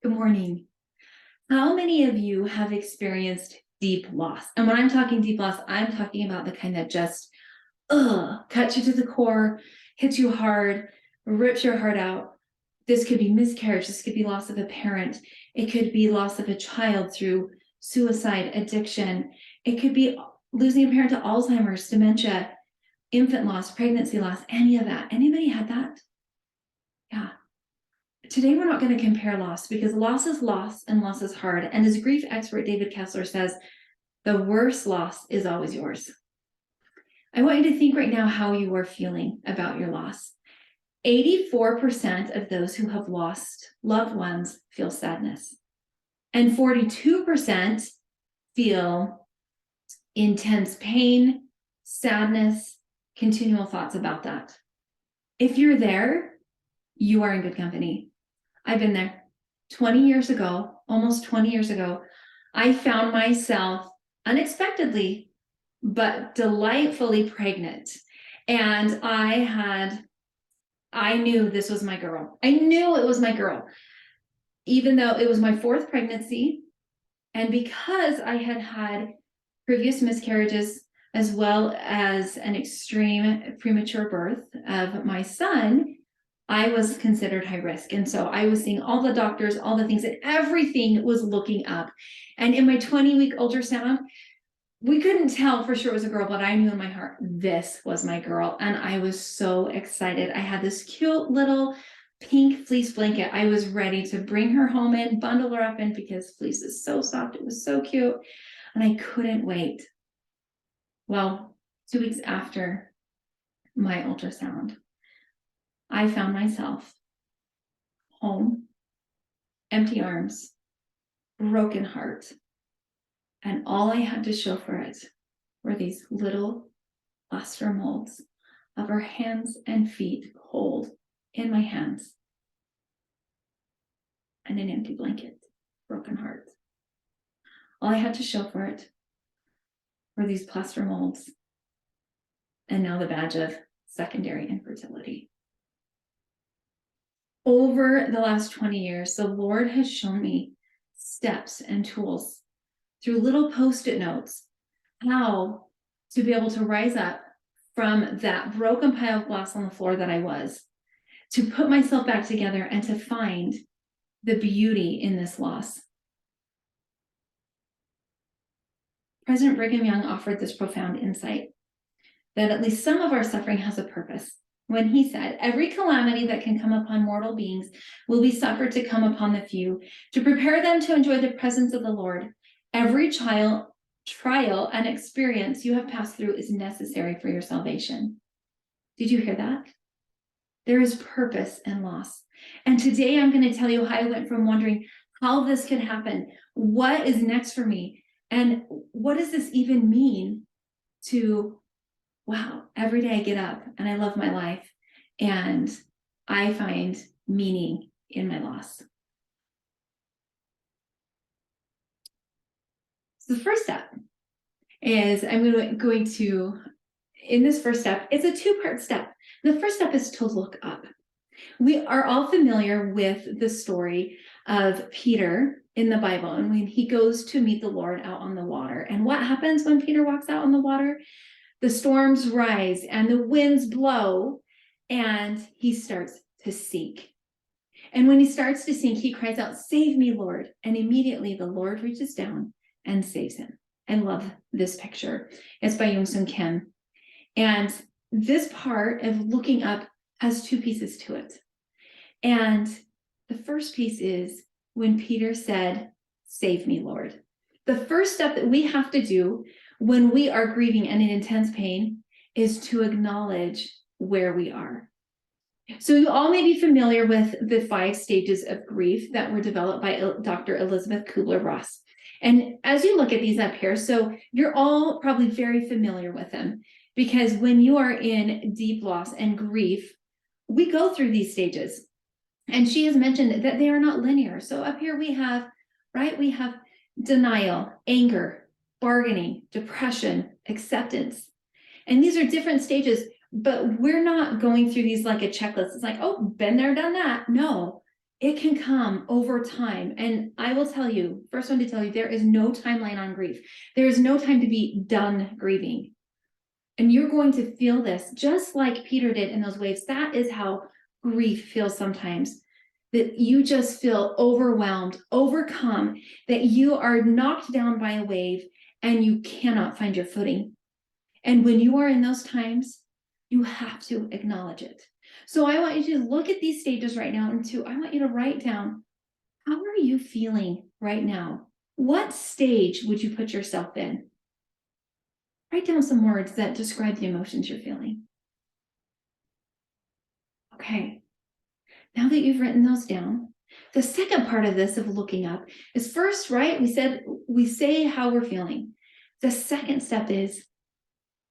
Good morning. How many of you have experienced deep loss? And when I'm talking deep loss, I'm talking about the kind that just cuts you to the core, hits you hard, rips your heart out. This could be miscarriage. This could be loss of a parent. It could be loss of a child through suicide, addiction. It could be losing a parent to Alzheimer's, dementia, infant loss, pregnancy loss, any of that. Anybody had that? Yeah. Today, we're not going to compare loss because loss is loss and loss is hard. And as grief expert David Kessler says, the worst loss is always yours. I want you to think right now how you are feeling about your loss. 84% of those who have lost loved ones feel sadness, and 42% feel intense pain, sadness, continual thoughts about that. If you're there, you are in good company. I've been there. 20 years ago, almost 20 years ago, I found myself unexpectedly, but delightfully pregnant. And I knew this was my girl. I knew it was my girl, even though it was my fourth pregnancy. And because I had had previous miscarriages, as well as an extreme premature birth of my son, I was considered high risk. And so I was seeing all the doctors, all the things, and everything was looking up. And in my 20-week ultrasound, we couldn't tell for sure it was a girl, but I knew in my heart, this was my girl. And I was so excited. I had this cute little pink fleece blanket. I was ready to bring her home in, bundle her up in, because fleece is so soft. It was so cute. And I couldn't wait. Well, 2 weeks after my ultrasound, I found myself home, empty arms, broken heart. And all I had to show for it were these little plaster molds of her hands and feet cold in my hands, and an empty blanket, broken heart. All I had to show for it were these plaster molds, and now the badge of secondary infertility. Over the last 20 years, the Lord has shown me steps and tools through little Post-it notes how to be able to rise up from that broken pile of glass on the floor that I was, to put myself back together and to find the beauty in this loss. President Brigham Young offered this profound insight that at least some of our suffering has a purpose, when he said, every calamity that can come upon mortal beings will be suffered to come upon the few, to prepare them to enjoy the presence of the Lord. Every trial and experience you have passed through is necessary for your salvation. Did you hear that? There is purpose in loss. And today I'm going to tell you how I went from wondering how this could happen, what is next for me, and what does this even mean, to, wow, every day I get up and I love my life and I find meaning in my loss. So the first step is in this first step, it's a two-part step. The first step is to look up. We are all familiar with the story of Peter in the Bible, and when he goes to meet the Lord out on the water. And what happens when Peter walks out on the water? The storms rise and the winds blow, and he starts to sink. And when he starts to sink, he cries out, "Save me, Lord." And immediately the Lord reaches down and saves him. I love this picture. It's by Young-Sung Kim. And this part of looking up has two pieces to it. And the first piece is when Peter said, "Save me, Lord." The first step that we have to do when we are grieving and in intense pain is to acknowledge where we are. So you all may be familiar with the 5 stages of grief that were developed by Dr. Elizabeth Kubler-Ross. And as you look at these up here, so you're all probably very familiar with them, because when you are in deep loss and grief, we go through these stages. And she has mentioned that they are not linear. So up here we have denial, anger, bargaining, depression, acceptance. And these are different stages, but we're not going through these like a checklist. It's like, oh, been there, done that. No, It can come over time. And I will tell you, first one to tell you, there is no timeline on grief. There is no time to be done grieving. And you're going to feel this just like Peter did in those waves. That is how grief feels sometimes, that you just feel overwhelmed, overcome, that you are knocked down by a wave and you cannot find your footing. And when you are in those times, you have to acknowledge it. So I want you to look at these stages right now. And two, I want you to write down, how are you feeling right now? What stage would you put yourself in? Write down some words that describe the emotions you're feeling. Okay, now that you've written those down, the second part of this of looking up is first, right? We say how we're feeling. The second step is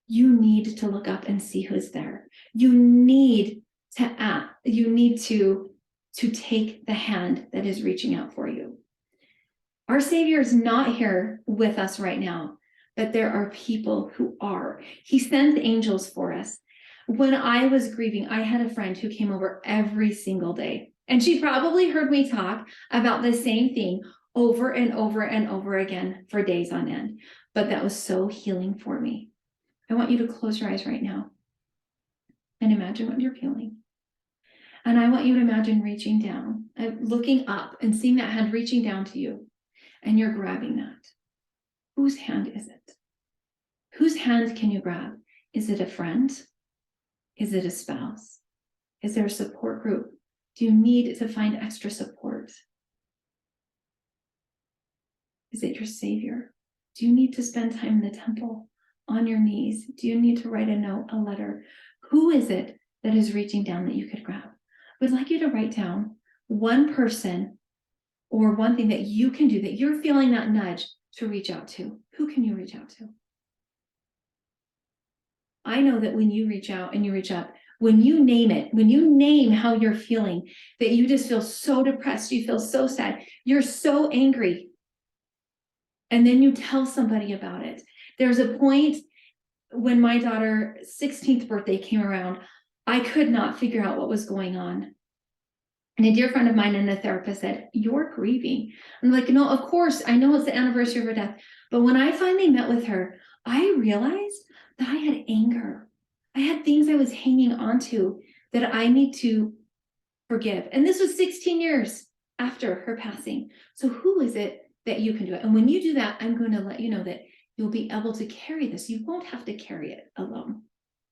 you need to look up and see who's there. You need to act. You need to take the hand that is reaching out for you. Our Savior is not here with us right now, but there are people who are. He sends angels for us. When I was grieving, I had a friend who came over every single day, and she probably heard me talk about the same thing over and over and over again for days on end. But that was so healing for me. I want you to close your eyes right now and imagine what you're feeling. And I want you to imagine reaching down, looking up and seeing that hand reaching down to you, and you're grabbing that. Whose hand is it? Whose hand can you grab? Is it a friend? Is it a spouse? Is there a support group? Do you need to find extra support? Is it your Savior? Do you need to spend time in the temple on your knees? Do you need to write a note, a letter? Who is it that is reaching down that you could grab? I would like you to write down one person or one thing that you can do, that you're feeling that nudge to reach out to. Who can you reach out to? I know that when you reach out and you reach up, when you name it, when you name how you're feeling, that you just feel so depressed, you feel so sad, you're so angry. And then you tell somebody about it. There's a point when my daughter's 16th birthday came around, I could not figure out what was going on. And a dear friend of mine and a therapist said, "You're grieving." I'm like, "No, of course, I know it's the anniversary of her death." But when I finally met with her, I realized that I had anger. I had things I was hanging on to that I need to forgive. And this was 16 years after her passing. So who is it that you can do it? And when you do that, I'm going to let you know that you'll be able to carry this. You won't have to carry it alone.